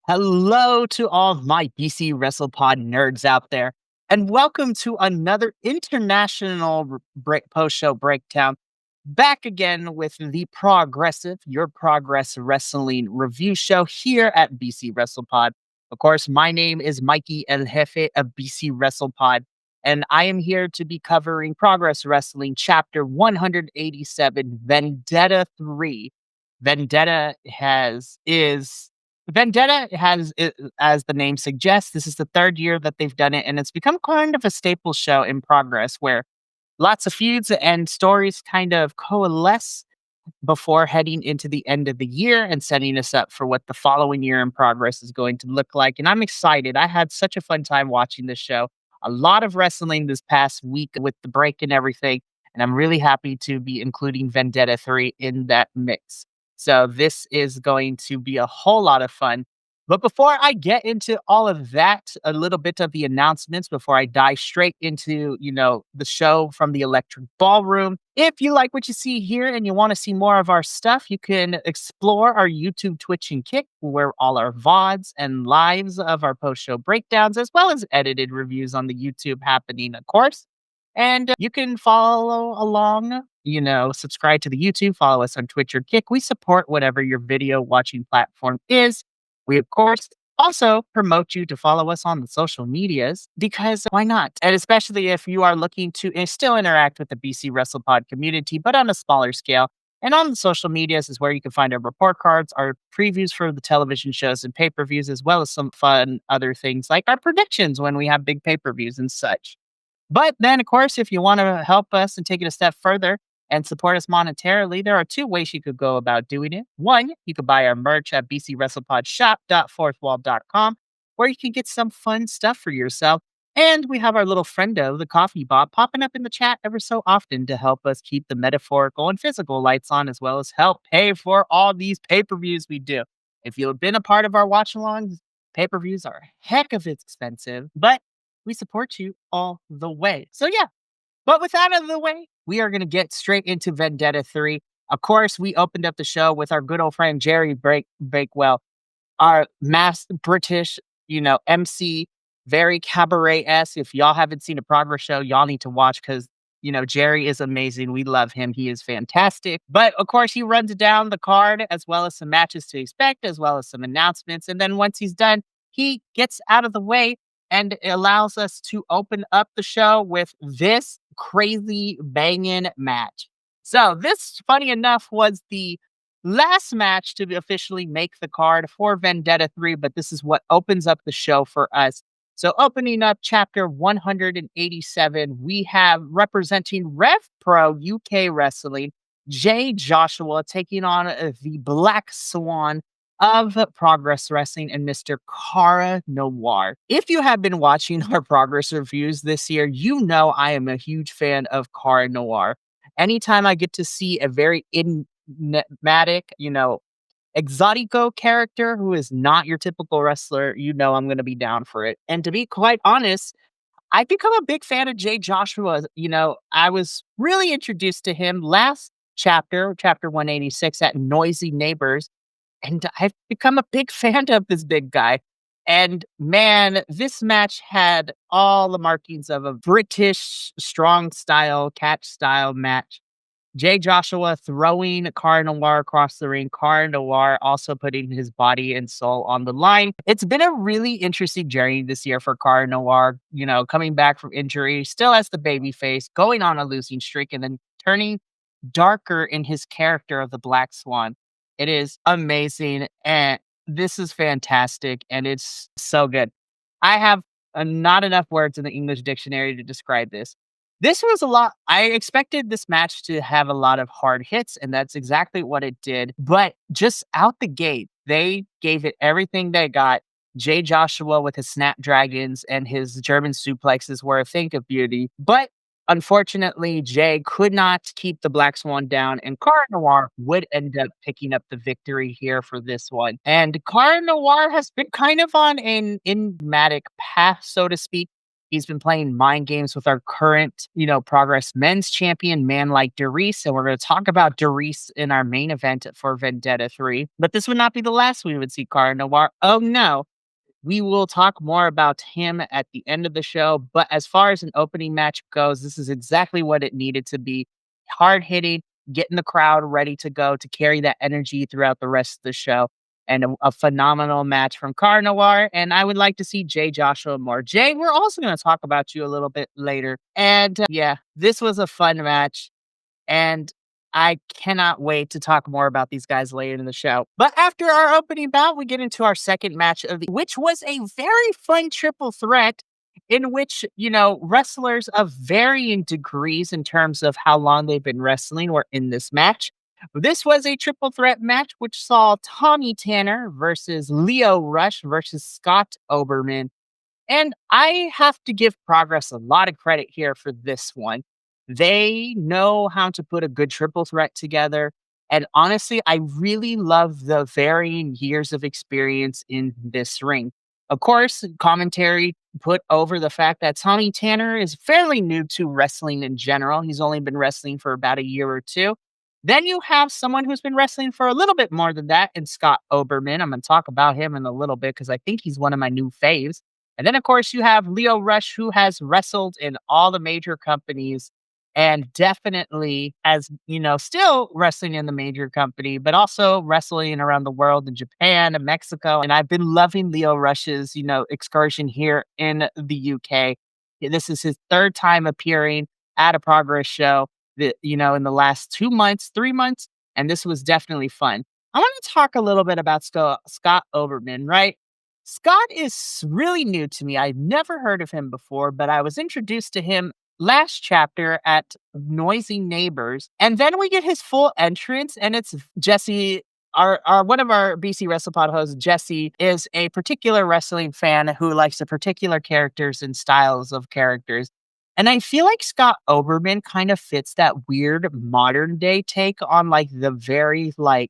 Hello to all of my BC WrestlePod nerds out there, and welcome to another international post show breakdown. Back again with the your Progress Wrestling review show here at BC WrestlePod. Of course, my name is Mikey El Jefe of BC WrestlePod, and I am here to be covering Progress Wrestling Chapter 187, Vendetta 3. Vendetta has is Vendetta has, as the name suggests, this is the third year that they've done it, and it's become kind of a staple show in Progress where lots of feuds and stories kind of coalesce before heading into the end of the year and setting us up for what the following year in Progress is going to look like. And I'm excited. I had such a fun time watching this show. A lot of wrestling this past week with the break and everything. And I'm really happy to be including Vendetta 3 in that mix. So this is going to be a whole lot of fun. But before I get into all of that, a little bit of the announcements before I dive straight into, the show from the Electric Ballroom. If you like what you see here and you want to see more of our stuff, you can explore our YouTube, Twitch, and Kick, where all our VODs and lives of our post-show breakdowns, as well as edited reviews on the YouTube happening, of course. And you can follow along, subscribe to the YouTube, follow us on Twitch or Kick. We support whatever your video watching platform is. We, of course, also promote you to follow us on the social medias because why not? And especially if you are looking to still interact with the BC WrestlePod community, but on a smaller scale. And on the social medias is where you can find our report cards, our previews for the television shows and pay-per-views, as well as some fun other things like our predictions when we have big pay-per-views and such. But then, of course, if you want to help us and take it a step further and support us monetarily, there are two ways you could go about doing it. One, you could buy our merch at bcwrestlepodshop.fourthwall.com, where you can get some fun stuff for yourself. And we have our little friendo, the coffee bot, popping up in the chat ever so often to help us keep the metaphorical and physical lights on, as well as help pay for all these pay-per-views we do. If you've been a part of our watch-alongs, pay-per-views are a heck of expensive, but we support you all the way. So yeah, but with that out of the way, we are going to get straight into Vendetta 3. Of course, we opened up the show with our good old friend Jerry Bakewell, our mass British, MC, very cabaret-esque. If y'all haven't seen a Progress show, y'all need to watch because, Jerry is amazing. We love him. He is fantastic. But of course, he runs down the card as well as some matches to expect, as well as some announcements. And then once he's done, he gets out of the way and it allows us to open up the show with this crazy banging match. So this, funny enough, was the last match to officially make the card for Vendetta 3, but this is what opens up the show for us. So opening up chapter 187, we have representing Rev Pro UK Wrestling, Jay Joshua taking on the Black Swan of Progress Wrestling and Mr. Cara Noir. If you have been watching our Progress reviews this year, you know I am a huge fan of Cara Noir. Anytime I get to see a very enigmatic, exotico character who is not your typical wrestler, I'm going to be down for it. And to be quite honest, I've become a big fan of Jay Joshua. I was really introduced to him last chapter 186 at Noisy Neighbors. And I've become a big fan of this big guy. And man, this match had all the markings of a British strong style, catch style match. Jay Joshua throwing Cara Noir across the ring. Cara Noir also putting his body and soul on the line. It's been a really interesting journey this year for Cara Noir, coming back from injury, still as the babyface, going on a losing streak, and then turning darker in his character of the Black Swan. It is amazing, and this is fantastic, and it's so good. I have not enough words in the English dictionary to describe this. This was a lot. I expected this match to have a lot of hard hits, and that's exactly what it did. But just out the gate, they gave it everything they got. Jay Joshua with his snapdragons and his German suplexes were a thing of beauty. But unfortunately, Jay could not keep the Black Swan down, and Cara Noir would end up picking up the victory here for this one. And Cara Noir has been kind of on an enigmatic path, so to speak. He's been playing mind games with our current, Progress men's champion, man like Darius. And we're going to talk about Darius in our main event for Vendetta 3. But this would not be the last we would see Cara Noir. Oh, no. We will talk more about him at the end of the show. But as far as an opening match goes, this is exactly what it needed to be: hard hitting, getting the crowd ready to go to carry that energy throughout the rest of the show. And a phenomenal match from Car Noir. And I would like to see Jay Joshua more. Jay, we're also going to talk about you a little bit later. And yeah, this was a fun match. And I cannot wait to talk more about these guys later in the show. But after our opening bout, we get into our second match of the, which was a very fun triple threat in which, wrestlers of varying degrees in terms of how long they've been wrestling were in this match. This was a triple threat match which saw Tommy Tanner versus Leo Rush versus Scott Oberman. And I have to give Progress a lot of credit here for this one. They know how to put a good triple threat together. And honestly, I really love the varying years of experience in this ring. Of course, commentary put over the fact that Tommy Tanner is fairly new to wrestling in general. He's only been wrestling for about a year or two. Then you have someone who's been wrestling for a little bit more than that, and Scott Oberman. I'm going to talk about him in a little bit because I think he's one of my new faves. And then, of course, you have Leo Rush, who has wrestled in all the major companies and definitely has, still wrestling in the major company, but also wrestling around the world in Japan and Mexico. And I've been loving Leo Rush's, excursion here in the UK. This is his third time appearing at a Progress show, in the last 2 months, 3 months. And this was definitely fun. I want to talk a little bit about Scott Oberman, right? Scott is really new to me. I've never heard of him before, but I was introduced to him last chapter at Noisy Neighbors. And then we get his full entrance, and it's Jesse. Our one of our BC WrestlePod hosts, Jesse, is a particular wrestling fan who likes the particular characters and styles of characters. And I feel like Scott Oberman kind of fits that weird modern day take on like the very I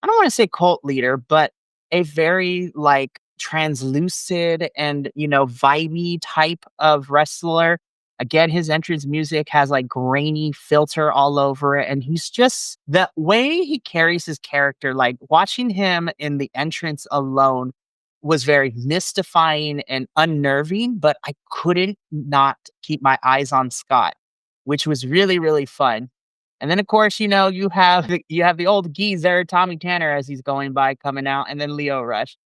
don't want to say cult leader, but a very translucid and, vibey type of wrestler. Again, his entrance music has like grainy filter all over it. And he's just the way he carries his character, like watching him in the entrance alone was very mystifying and unnerving, but I couldn't not keep my eyes on Scott, which was really, really fun. And then, of course, you have the old geezer Tommy Tanner as he's going by coming out, and then Leo Rush.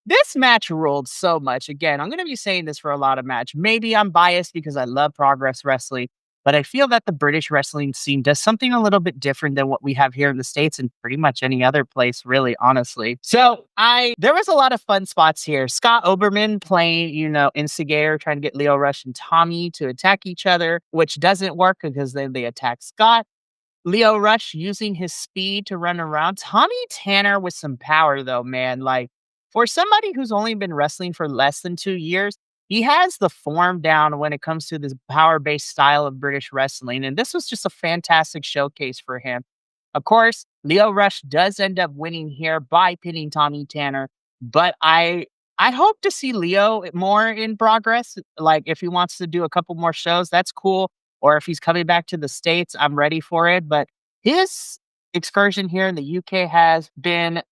This match ruled so much. Again, I'm going to be saying this for a lot of match. Maybe I'm biased because I love Progress Wrestling, but I feel that the British wrestling scene does something a little bit different than what we have here in the States and pretty much any other place, really, honestly. So there was a lot of fun spots here. Scott Oberman playing, instigator, trying to get Leo Rush and Tommy to attack each other, which doesn't work because then they attack Scott. Leo Rush using his speed to run around. Tommy Tanner with some power, though, man. Like, for somebody who's only been wrestling for less than 2 years, he has the form down when it comes to this power-based style of British wrestling. And this was just a fantastic showcase for him. Of course, Leo Rush does end up winning here by pinning Tommy Tanner. But I hope to see Leo more in Progress. Like, if he wants to do a couple more shows, that's cool. Or if he's coming back to the States, I'm ready for it. But his excursion here in the UK has been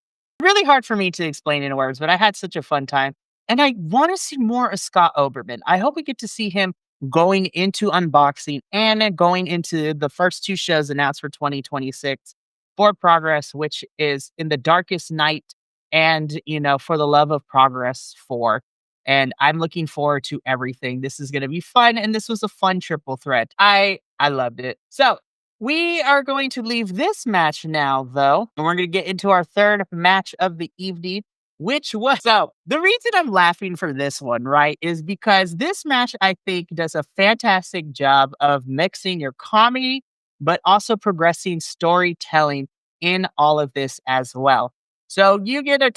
really hard for me to explain in words, but I had such a fun time. And I want to see more of Scott Oberman. I hope we get to see him going into unboxing and going into the first two shows announced for 2026 for Progress, which is In the Darkest Night and, For the Love of Progress 4. And I'm looking forward to everything. This is going to be fun. And this was a fun triple threat. I loved it. So we are going to leave this match now, though. And we're going to get into our third match of the evening, which was, so the reason I'm laughing for this one, right, is because this match, I think, does a fantastic job of mixing your comedy, but also progressing storytelling in all of this as well. So we get a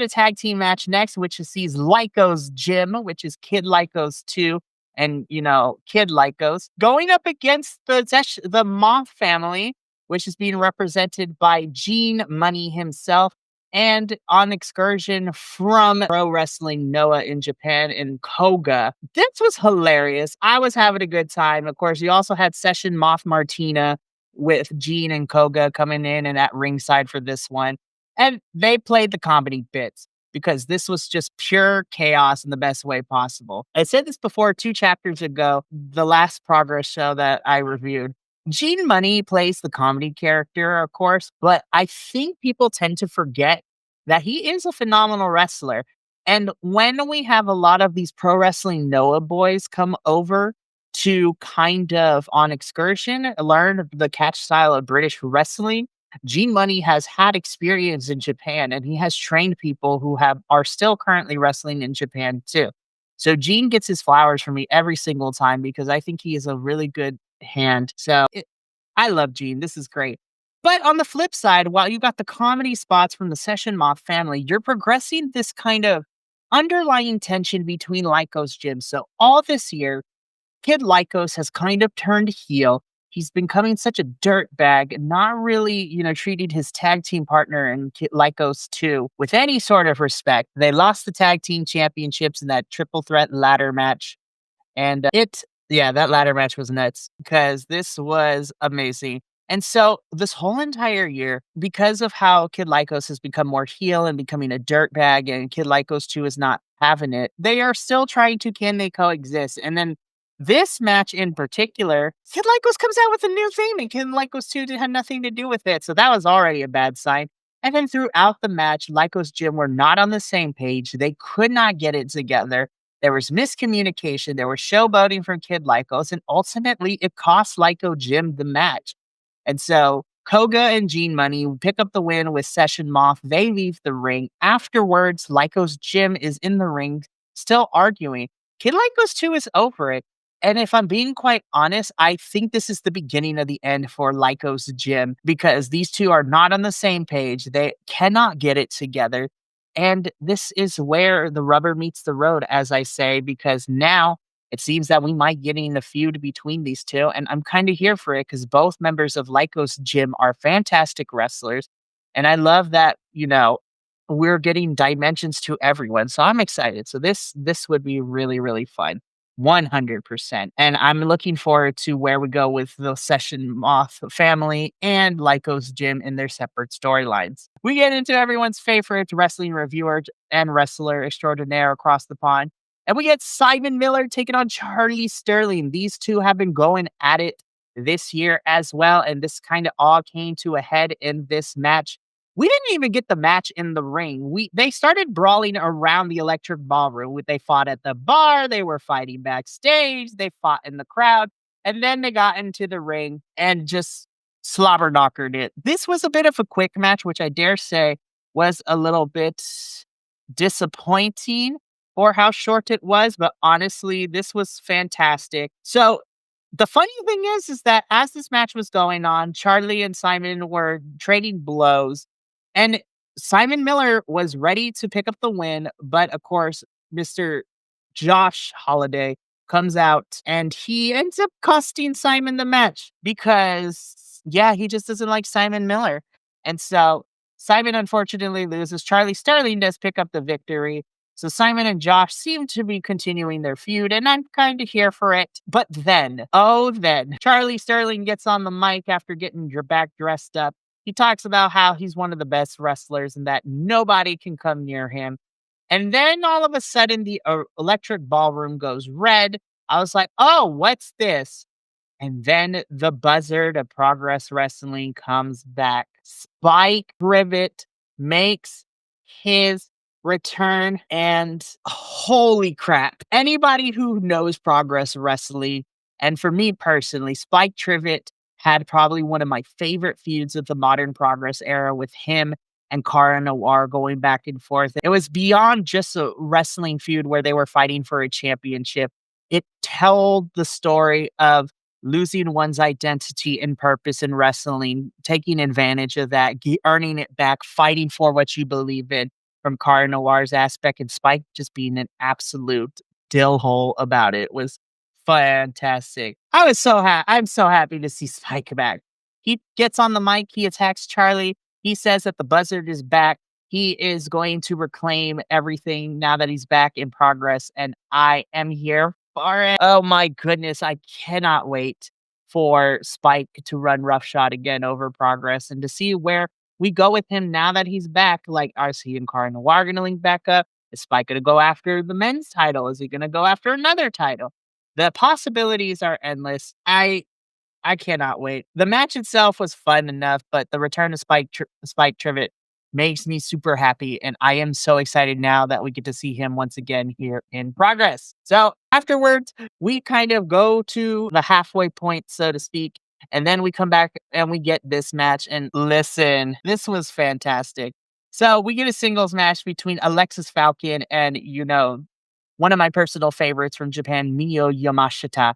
tag team match next, which sees Lyco's Gym, which is Kid Lyco's 2, and Kid Lyco's going up against the Moth family, which is being represented by Gene Money himself. and on excursion from Pro Wrestling Noah in Japan in Koga. This was hilarious. I was having a good time. Of course, you also had Session Moth Martina with Gene and Koga coming in and at ringside for this one. And they played the comedy bits because this was just pure chaos in the best way possible. I said this before 2 chapters ago, the last Progress show that I reviewed. Gene Money plays the comedy character, of course, but I think people tend to forget that he is a phenomenal wrestler. And when we have a lot of these Pro Wrestling Noah boys come over to kind of on excursion, learn the catch style of British wrestling, Gene Money has had experience in Japan and he has trained people who are still currently wrestling in Japan too. So Gene gets his flowers from me every single time because I think he is a really good hand. I love Gene. This is great. But on the flip side, while you got the comedy spots from the Session Moth family, you're progressing this kind of underlying tension between Lycos Jim. So all this year, Kid Lycos has kind of turned heel. He's becoming such a dirtbag, not really, treating his tag team partner and Kid Lycos too with any sort of respect. They lost the tag team championships in that triple threat ladder match. And yeah, that ladder match was nuts because this was amazing. And so this whole entire year, because of how Kid Lycos has become more heel and becoming a dirtbag, and Kid Lycos 2 is not having it, they are still trying to can they coexist. And then this match in particular, Kid Lycos comes out with a new theme, and Kid Lycos 2 had nothing to do with it. So that was already a bad sign. And then throughout the match, Lycos Jim were not on the same page. They could not get it together. There was miscommunication. There was showboating from Kid Lycos, and ultimately it cost Lyco Jim the match. And so Koga and Gene Money pick up the win with Session Moth. They leave the ring. Afterwards, Lycos Jim is in the ring, still arguing. Kid Lycos 2 is over it. And if I'm being quite honest, I think this is the beginning of the end for Lycos Jim because these two are not on the same page. They cannot get it together. And this is where the rubber meets the road, as I say, because now it seems that we might get in a feud between these two. And I'm kind of here for it because both members of Lycos Gym are fantastic wrestlers. And I love that, we're getting dimensions to everyone. So I'm excited. So this would be really, really fun. 100%. And I'm looking forward to where we go with the Session Moth family and Lycos Gym in their separate storylines. We get into everyone's favorite wrestling reviewer and wrestler extraordinaire across the pond. And we get Simon Miller taking on Charlie Sterling. These two have been going at it this year as well. And this kind of all came to a head in this match. We didn't even get the match in the ring. They started brawling around the electric ballroom. They fought at the bar, they were fighting backstage, they fought in the crowd, and then they got into the ring and just slobber knockered it. This was a bit of a quick match, which I dare say was a little bit disappointing for how short it was, but honestly, this was fantastic. So the funny thing is that as this match was going on, Charlie and Simon were trading blows. And Simon Miller was ready to pick up the win, but of course, Mr. Josh Holiday comes out and he ends up costing Simon the match because, yeah, he just doesn't like Simon Miller. And so Simon unfortunately loses. Charlie Sterling does pick up the victory. So Simon and Josh seem to be continuing their feud, and I'm kind of here for it. But then, Charlie Sterling gets on the mic after getting your back dressed up. He talks about how he's one of the best wrestlers and that nobody can come near him. And then all of a sudden, the electric ballroom goes red. I was like, oh, what's this? And then the buzzard of Progress Wrestling comes back. Spike Privet makes his return, and holy crap. Anybody who knows Progress Wrestling, and for me personally, Spike Trivet had probably one of my favorite feuds of the modern Progress era with him and Cara Noir going back and forth. It was beyond just a wrestling feud where they were fighting for a championship. It told the story of losing one's identity and purpose in wrestling, taking advantage of that, earning it back, fighting for what you believe in from Cara Noir's aspect, and Spike just being an absolute dill hole about it was fantastic. I'm so happy to see Spike back. He gets on the mic, he attacks Charlie. He says that the buzzard is back. he is going to reclaim everything now that he's back in Progress, and I am here for it. Oh my goodness, I cannot wait for Spike to run roughshod again over Progress and to see where we go with him now that he's back. Like, is he and Cara Noir going to link back up? Is Spike going to go after the men's title? Is he going to go after another title? The possibilities are endless. I cannot wait. The match itself was fun enough, but the return of Spike Trivet makes me super happy, and I am so excited now that we get to see him once again here in Progress. So afterwards, we kind of go to the halfway point, so to speak, and then we come back and we get this match. And listen, this was fantastic. So we get a singles match between Alexis Falcon and, one of my personal favorites from Japan, Miyu Yamashita.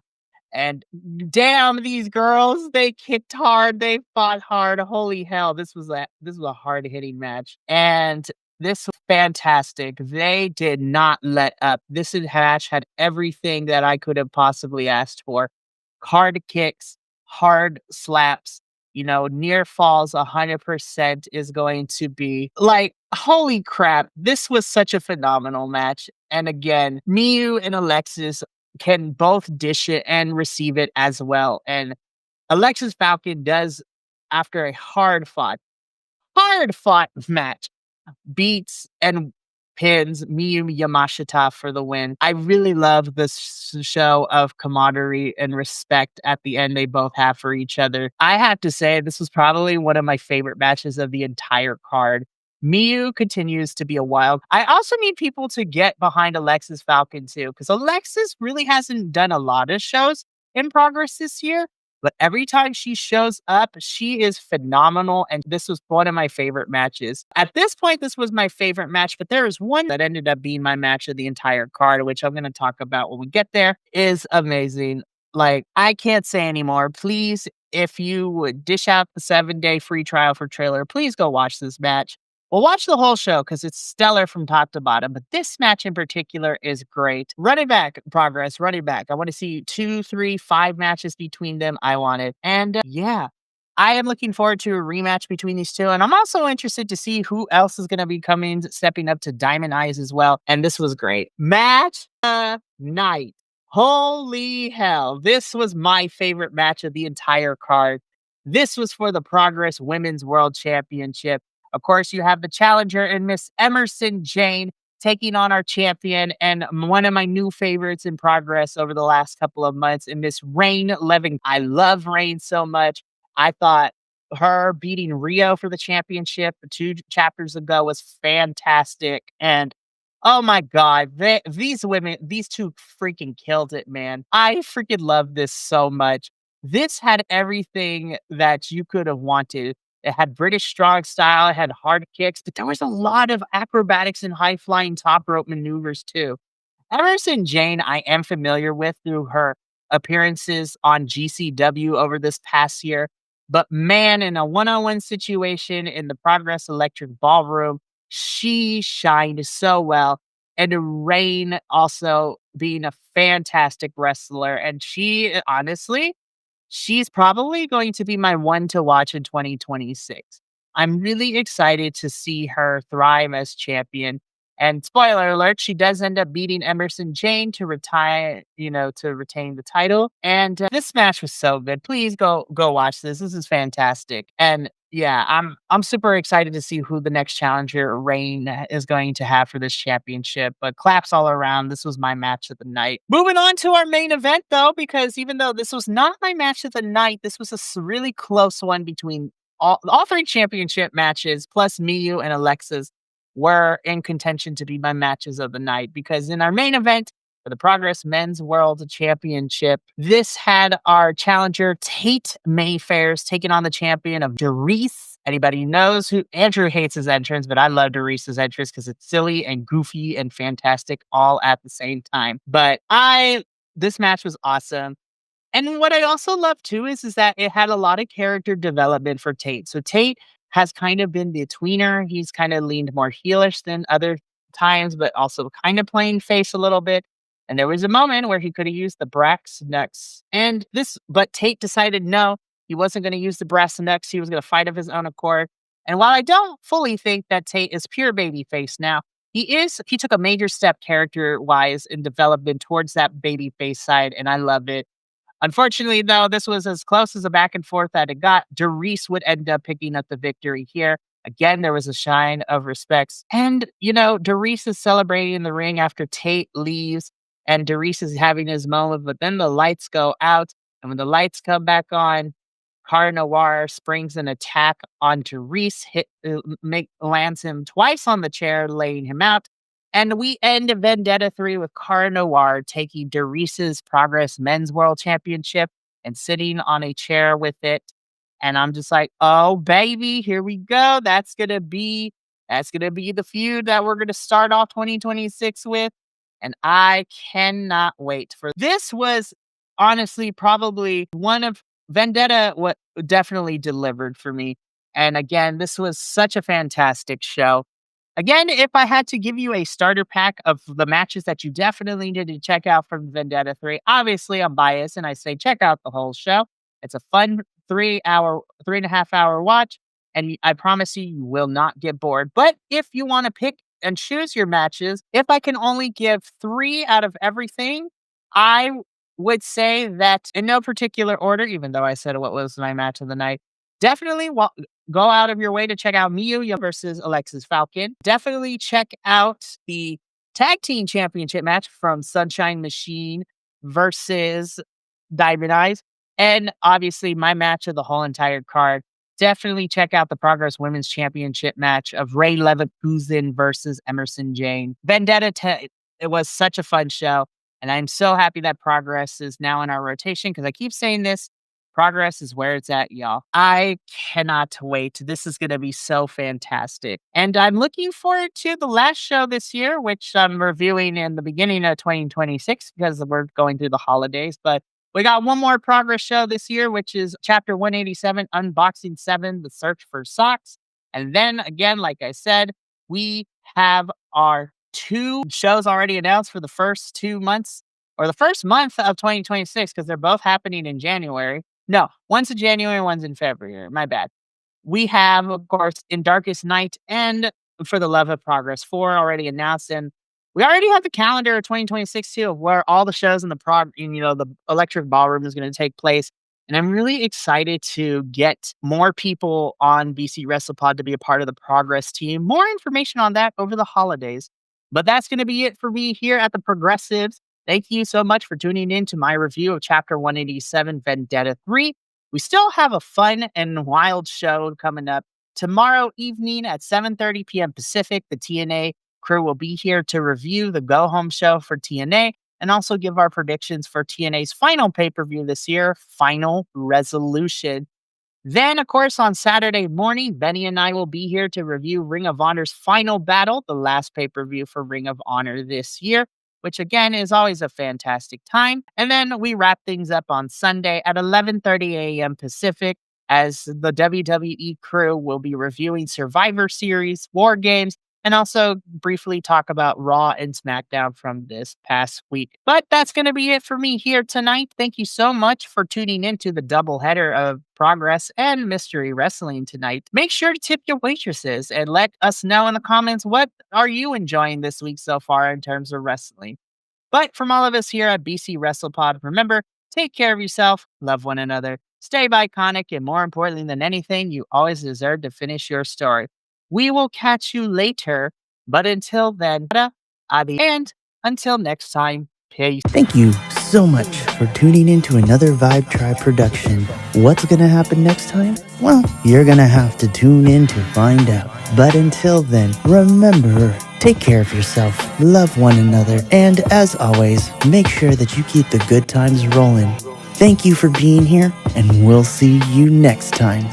And damn, these girls, they kicked hard, they fought hard. Holy hell, this was a hard-hitting match. And this was fantastic. They did not let up. Match had everything that I could have possibly asked for. Hard kicks, hard slaps, near falls 100% is going to be like, holy crap. This was such a phenomenal match. And again, Miyu and Alexis can both dish it and receive it as well. And Alexis Falcon does, after a hard fought match, beats and pins Miyu Yamashita for the win. I really love this show of camaraderie and respect at the end they both have for each other. I have to say, this was probably one of my favorite matches of the entire card. Miyu continues to be a wild. I also need people to get behind Alexis Falcon too, because Alexis really hasn't done a lot of shows in Progress this year. But every time she shows up, she is phenomenal. And this was one of my favorite matches. At this point, this was my favorite match, but there is one that ended up being my match of the entire card, which I'm going to talk about when we get there. Is amazing. Like, I can't say anymore. Please, if you would dish out the 7-day free trial for trailer, please go watch this match. Well, watch the whole show because it's stellar from top to bottom, but this match in particular is great. Running back, Progress, running back. I want to see 2, 3, 5 matches between them. I want it. And yeah, I am looking forward to a rematch between these two. And I'm also interested to see who else is going to be stepping up to Diamond Eyes as well. And this was great. Match night. Holy hell. This was my favorite match of the entire card. This was for the Progress Women's World Championship. Of course, you have the challenger and Miss Emerson Jane taking on our champion and one of my new favorites in Progress over the last couple of months, and Miss Rain Leving. I love Rain so much. I thought her beating Rio for the championship 2 chapters ago was fantastic. And oh my God, these women, these two freaking killed it, man. I freaking love this so much. This had everything that you could have wanted. It had British strong style, it had hard kicks, but there was a lot of acrobatics and high flying top rope maneuvers too. Emerson Jane, I am familiar with through her appearances on GCW over this past year. But man, in a one-on-one situation in the Progress Electric Ballroom, she shined so well. And Rain also being a fantastic wrestler. And she, honestly, she's probably going to be my one to watch in 2026. I'm really excited to see her thrive as champion. And spoiler alert, she does end up beating Emerson Jane to retire, to retain the title. And this match was so good. Please go watch this. This is fantastic. And yeah, I'm super excited to see who the next challenger Rain is going to have for this championship. But claps all around. This was my match of the night. Moving on to our main event though, because even though this was not my match of the night, this was a really close one between all 3 championship matches, plus Miyu and Alexis were in contention to be my matches of the night, because in our main event for the Progress Men's World Championship, this had our challenger Tate Mayfairs taking on the champion of Doris. Anybody knows who Andrew hates his entrance, but I love Doris's entrance because it's silly and goofy and fantastic all at the same time. But this match was awesome. And what I also love too is that it had a lot of character development for Tate. So Tate has kind of been the tweener. He's kind of leaned more heelish than other times, but also kind of playing face a little bit. And there was a moment where he could have used the brass knucks. But Tate decided no, he wasn't going to use the brass knucks. He was going to fight of his own accord. And while I don't fully think that Tate is pure babyface now, he took a major step character-wise in development towards that babyface side, and I love it. Unfortunately, though, this was as close as a back and forth that it got. Doris would end up picking up the victory here. Again, there was a shine of respects. And, Doris is celebrating in the ring after Tate leaves, and Doris is having his moment, but then the lights go out. And when the lights come back on, Car Noir springs an attack on Doris, lands him twice on the chair, laying him out. And we end Vendetta 3 with Car Noir taking Doris's Progress Men's World Championship and sitting on a chair with it. And I'm just like, oh baby, here we go. That's gonna be the feud that we're gonna start off 2026 with. And I cannot wait for this. Was honestly probably one of Vendetta what definitely delivered for me. And again, this was such a fantastic show. Again, if I had to give you a starter pack of the matches that you definitely need to check out from Vendetta 3, obviously I'm biased and I say check out the whole show. It's a fun 3.5 hour watch, and I promise you, you will not get bored. But if you want to pick and choose your matches, if I can only give 3 out of everything, I would say that in no particular order, even though I said what was my match of the night, definitely go out of your way to check out Miyu versus Alexis Falcon. Definitely check out the tag team championship match from Sunshine Machine versus Diamond Eyes. And obviously my match of the whole entire card. Definitely check out the Progress Women's Championship match of Ray Leverkusen versus Emerson Jane. It was such a fun show. And I'm so happy that Progress is now in our rotation because I keep saying this. Progress is where it's at, y'all. I cannot wait. This is going to be so fantastic. And I'm looking forward to the last show this year, which I'm reviewing in the beginning of 2026 because we're going through the holidays. But we got one more Progress show this year, which is Chapter 187, Unboxing 7, The Search for Socks. And then again, like I said, we have our 2 shows already announced for the first 2 months or the first month of 2026 because they're both happening in January. No, one's in January, one's in February. My bad. We have, of course, In Darkest Night and For the Love of Progress 4 already announced. And we already have the calendar of 2026 too, of where all the shows in the Electric Ballroom is going to take place. And I'm really excited to get more people on BC WrestlePod to be a part of the Progress team. More information on that over the holidays. But that's going to be it for me here at the Progressives. Thank you so much for tuning in to my review of Chapter 187, Vendetta 3. We still have a fun and wild show coming up. Tomorrow evening at 7:30 p.m. Pacific, the TNA crew will be here to review the go-home show for TNA and also give our predictions for TNA's final pay-per-view this year, Final Resolution. Then, of course, on Saturday morning, Benny and I will be here to review Ring of Honor's Final Battle, the last pay-per-view for Ring of Honor this year, which again is always a fantastic time. And then we wrap things up on Sunday at 11:30 a.m. Pacific as the WWE crew will be reviewing Survivor Series, War Games, and also briefly talk about Raw and SmackDown from this past week. But that's going to be it for me here tonight. Thank you so much for tuning into the doubleheader of Progress and Mystery Wrestling tonight. Make sure to tip your waitresses and let us know in the comments what are you enjoying this week so far in terms of wrestling. But from all of us here at BC WrestlePod, remember, take care of yourself, love one another, stay iconic, and more importantly than anything, you always deserve to finish your story. We will catch you later, but until then, and until next time, peace. Thank you so much for tuning in to another Vibe Tribe production. What's gonna happen next time? Well, you're gonna have to tune in to find out. But until then, remember, take care of yourself, love one another, and as always, make sure that you keep the good times rolling. Thank you for being here, and we'll see you next time.